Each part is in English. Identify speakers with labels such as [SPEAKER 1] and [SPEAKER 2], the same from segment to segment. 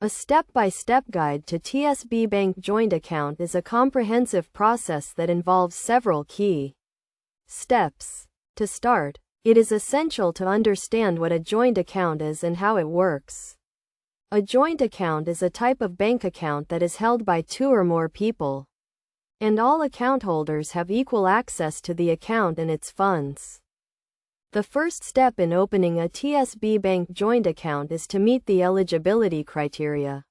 [SPEAKER 1] A step-by-step guide to TSB Bank joint account is a comprehensive process that involves several key steps. To start, it is essential to understand what a joint account is and how it works. A joint account is a type of bank account that is held by two or more people, and all account holders have equal access to the account and its funds. The first step in opening a TSB Bank joint account is to meet the eligibility criteria.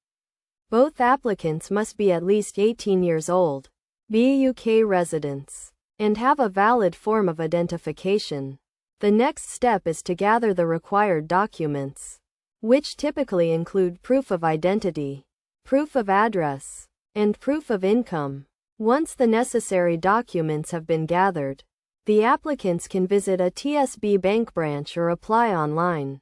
[SPEAKER 1] Both applicants must be at least 18 years old, be UK residents, and have a valid form of identification. The next step is to gather the required documents, which typically include proof of identity, proof of address, and proof of income. Once the necessary documents have been gathered, the applicants can visit a TSB Bank branch or apply online.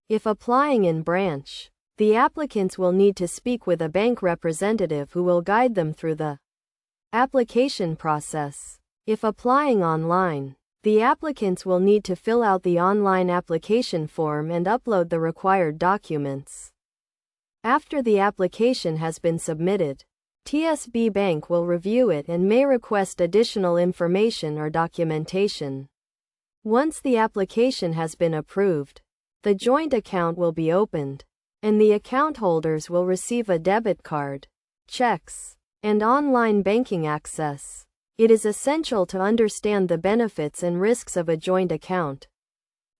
[SPEAKER 1] If applying in branch, the applicants will need to speak with a bank representative who will guide them through the application process. If applying online, the applicants will need to fill out the online application form and upload the required documents. After the application has been submitted, TSB Bank will review it and may request additional information or documentation. Once the application has been approved, the joint account will be opened, and the account holders will receive a debit card, checks, and online banking access. It is essential to understand the benefits and risks of a joint account.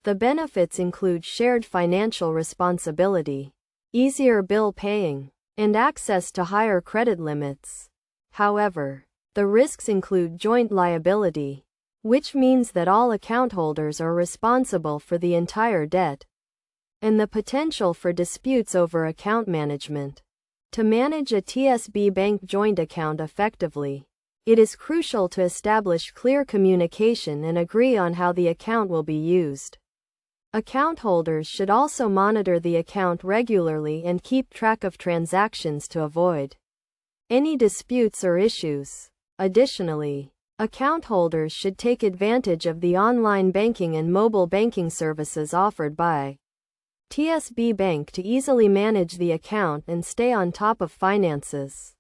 [SPEAKER 1] The benefits include shared financial responsibility, easier bill paying, and access to higher credit limits. However, the risks include joint liability, which means that all account holders are responsible for the entire debt, and the potential for disputes over account management. To manage a TSB Bank joint account effectively, it is crucial to establish clear communication and agree on how the account will be used. Account holders should also monitor the account regularly and keep track of transactions to avoid any disputes or issues. Additionally, account holders should take advantage of the online banking and mobile banking services offered by TSB Bank to easily manage the account and stay on top of finances.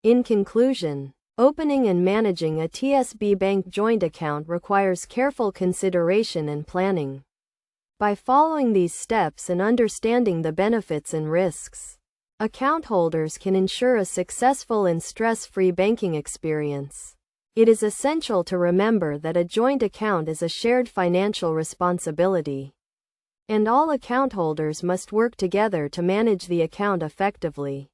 [SPEAKER 1] In conclusion, opening and managing a TSB Bank joint account requires careful consideration and planning. By following these steps and understanding the benefits and risks, account holders can ensure a successful and stress-free banking experience. It is essential to remember that a joint account is a shared financial responsibility, and all account holders must work together to manage the account effectively.